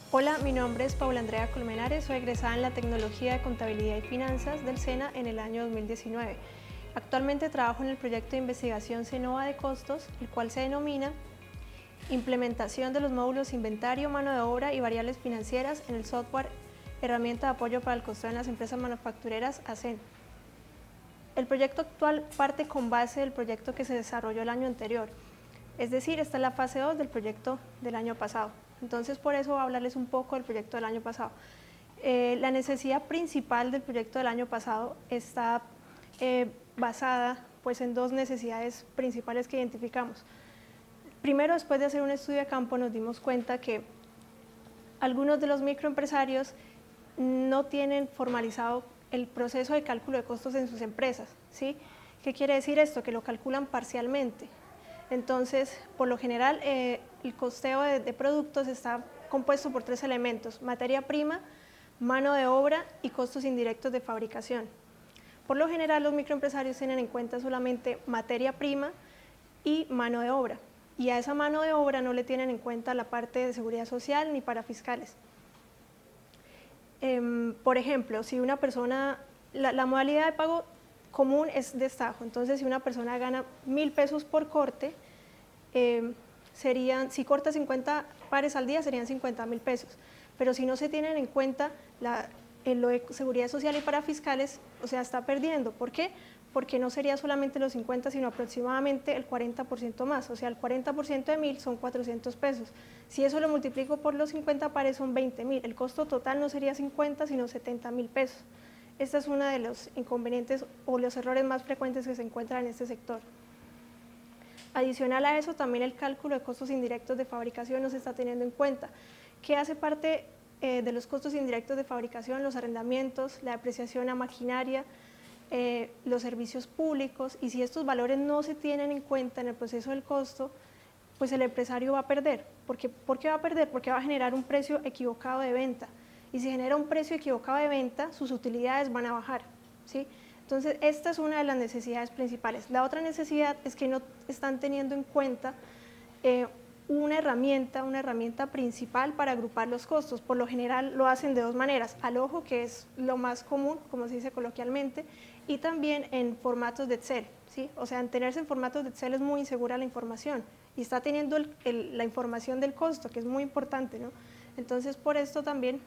Hola, mi nombre es Paula Andrea Colmenares, soy egresada en la Tecnología de Contabilidad y Finanzas del SENA en el año 2019. Actualmente trabajo en el proyecto de investigación CENOVA de costos, el cual se denomina Implementación de los módulos inventario, mano de obra y variables financieras en el software Herramienta de apoyo para el costeo en las empresas manufactureras ACEN. El proyecto actual parte con base del proyecto que se desarrolló el año anterior, es decir, esta es la fase 2 del proyecto del año pasado. Entonces, por eso voy a hablarles un poco del proyecto del año pasado. La necesidad principal del proyecto del año pasado está basada pues, en dos necesidades principales que identificamos. Primero, después de hacer un estudio de campo, nos dimos cuenta que algunos de los microempresarios no tienen formalizado el proceso de cálculo de costos en sus empresas, ¿sí? ¿Qué quiere decir esto? Que lo calculan parcialmente. Entonces, por lo general, el costeo de productos está compuesto por tres elementos: materia prima, mano de obra y costos indirectos de fabricación. Por lo general, los microempresarios tienen en cuenta solamente materia prima y mano de obra, y a esa mano de obra no le tienen en cuenta la parte de seguridad social ni para fiscales. Por ejemplo, si una persona, la modalidad de pago común es destajo, entonces si una persona gana 1.000 pesos por corte, si corta 50 pares al día serían 50.000 pesos, pero si no se tienen en cuenta en lo de seguridad social y para fiscales, o sea, está perdiendo. ¿Por qué? Porque no sería solamente los 50, sino aproximadamente el 40% más, o sea, el 40% de 1.000 son 400 pesos. Si eso lo multiplico por los 50 pares son 20.000, el costo total no sería 50, sino 70.000 pesos. Este es uno de los inconvenientes o los errores más frecuentes que se encuentran en este sector. Adicional a eso, también el cálculo de costos indirectos de fabricación no se está teniendo en cuenta. ¿Qué hace parte de los costos indirectos de fabricación? Los arrendamientos, la depreciación a maquinaria, los servicios públicos, y si estos valores no se tienen en cuenta en el proceso del costo, pues el empresario va a perder. ¿Por qué va a perder? Porque va a generar un precio equivocado de venta, y si genera un precio equivocado de venta, sus utilidades van a bajar, ¿sí? Entonces, esta es una de las necesidades principales. La otra necesidad es que no están teniendo en cuenta una herramienta principal para agrupar los costos. Por lo general lo hacen de dos maneras: al ojo, que es lo más común, como se dice coloquialmente, y también en formatos de Excel, ¿sí? O sea, en tenerse en formatos de Excel es muy insegura la información, y está teniendo la información del costo, que es muy importante, ¿no? Entonces, por esto también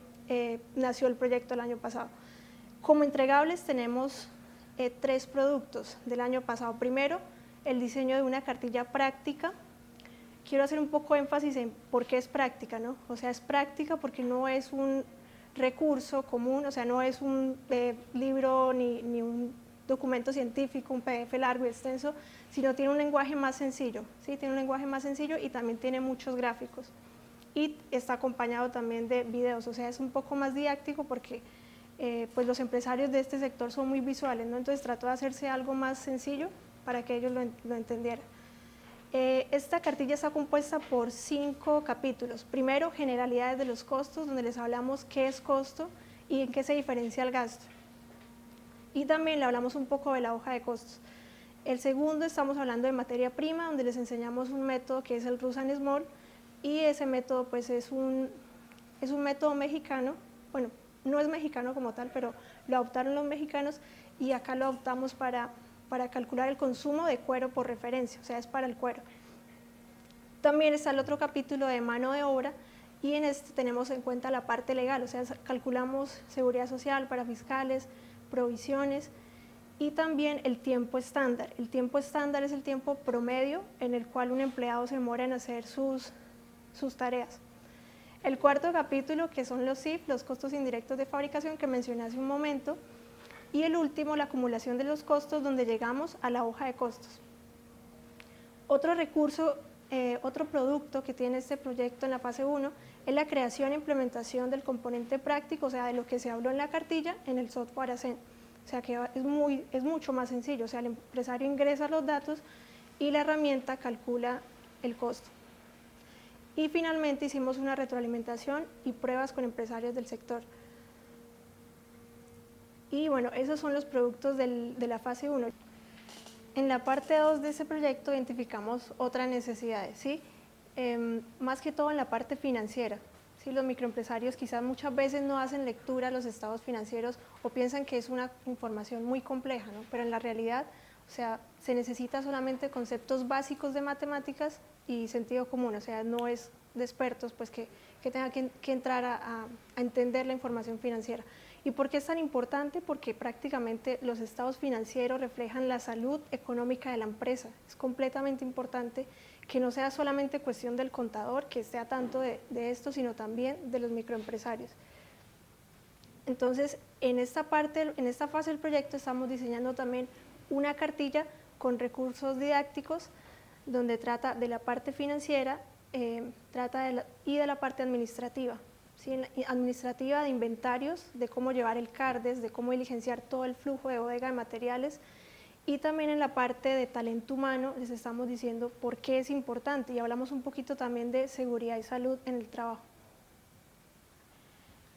nació el proyecto el año pasado. Como entregables tenemos 3 productos del año pasado. Primero, el diseño de una cartilla práctica. Quiero hacer un poco de énfasis en por qué es práctica, ¿no? O sea, es práctica porque no es un recurso común, o sea, no es un libro ni un documento científico, un PDF largo y extenso, sino tiene un lenguaje más sencillo, ¿sí? Tiene un lenguaje más sencillo y también tiene muchos gráficos. Y está acompañado también de videos, o sea, es un poco más didáctico porque pues los empresarios de este sector son muy visuales, ¿no? Entonces trató de hacerse algo más sencillo para que ellos lo entendieran. Esta cartilla está compuesta por 5 capítulos. Primero, generalidades de los costos, donde les hablamos qué es costo y en qué se diferencia el gasto. Y también le hablamos un poco de la hoja de costos. El segundo, estamos hablando de materia prima, donde les enseñamos un método que es el Rush and Small, y ese método pues es un método mexicano. Bueno, no es mexicano como tal, pero lo adoptaron los mexicanos y acá lo adoptamos para calcular el consumo de cuero por referencia, o sea, es para el cuero. También está el otro capítulo de mano de obra, y en este tenemos en cuenta la parte legal, o sea, calculamos seguridad social, para fiscales, provisiones, y también el tiempo estándar. El tiempo estándar es el tiempo promedio en el cual un empleado se demora en hacer sus tareas. El cuarto capítulo, que son los CIF, los costos indirectos de fabricación, que mencioné hace un momento, y el último, la acumulación de los costos, donde llegamos a la hoja de costos. Otro recurso, otro producto que tiene este proyecto en la fase 1 es la creación e implementación del componente práctico, o sea, de lo que se habló en la cartilla, en el software ACEN. O sea, que es mucho más sencillo, o sea, el empresario ingresa los datos y la herramienta calcula el costo. Y finalmente hicimos una retroalimentación y pruebas con empresarios del sector. Y bueno, esos son los productos de la fase 1. En la parte 2 de ese proyecto identificamos otras necesidades, ¿sí? Más que todo en la parte financiera. ¿sí? Los microempresarios quizás muchas veces no hacen lectura a los estados financieros o piensan que es una información muy compleja, ¿no? Pero en la realidad, o sea, se necesita solamente conceptos básicos de matemáticas y sentido común, o sea, no es de expertos pues que tenga que entrar a entender la información financiera. ¿Y por qué es tan importante? Porque prácticamente los estados financieros reflejan la salud económica de la empresa. Es completamente importante que no sea solamente cuestión del contador, que esté a tanto de esto, sino también de los microempresarios. Entonces, en esta fase del proyecto estamos diseñando también una cartilla con recursos didácticos donde trata de la parte financiera y de la parte administrativa. ¿Sí? Administrativa de inventarios, de cómo llevar el CARDES, de cómo diligenciar todo el flujo de bodega de materiales, y también en la parte de talento humano les estamos diciendo por qué es importante y hablamos un poquito también de seguridad y salud en el trabajo.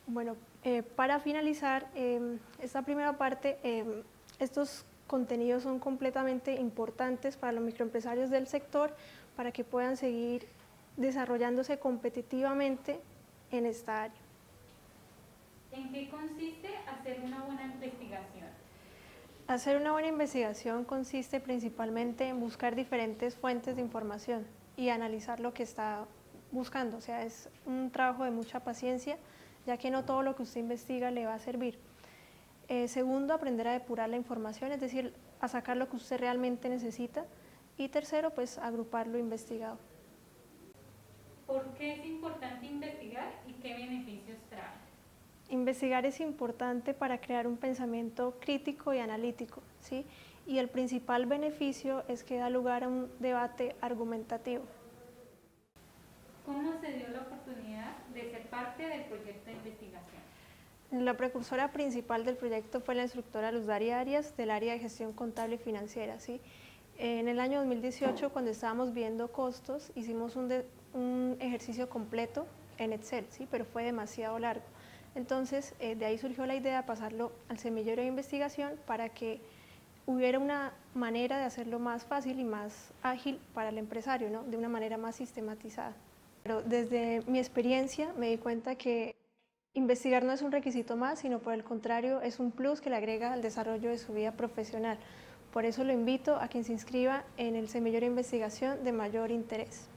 Bueno, para finalizar esta primera parte, estos contenidos son completamente importantes para los microempresarios del sector para que puedan seguir desarrollándose competitivamente en esta área. ¿En qué consiste hacer una buena investigación? Hacer una buena investigación consiste principalmente en buscar diferentes fuentes de información y analizar lo que está buscando. O sea, es un trabajo de mucha paciencia, ya que no todo lo que usted investiga le va a servir. Segundo, aprender a depurar la información, es decir, a sacar lo que usted realmente necesita. Y tercero, pues agrupar lo investigado. ¿Por qué es importante investigar y qué beneficios trae? Investigar es importante para crear un pensamiento crítico y analítico, ¿sí? Y el principal beneficio es que da lugar a un debate argumentativo. ¿Cómo se dio la oportunidad de ser parte del proyecto de investigación? La precursora principal del proyecto fue la instructora Luz Daria Arias del área de gestión contable y financiera, ¿sí? En el año 2018, cuando estábamos viendo costos, hicimos un ejercicio completo en Excel, ¿sí? Pero fue demasiado largo. Entonces, de ahí surgió la idea de pasarlo al semillero de investigación para que hubiera una manera de hacerlo más fácil y más ágil para el empresario, ¿no? De una manera más sistematizada. Pero desde mi experiencia me di cuenta que investigar no es un requisito más, sino por el contrario es un plus que le agrega al desarrollo de su vida profesional. Por eso lo invito a quien se inscriba en el semillero de investigación de mayor interés.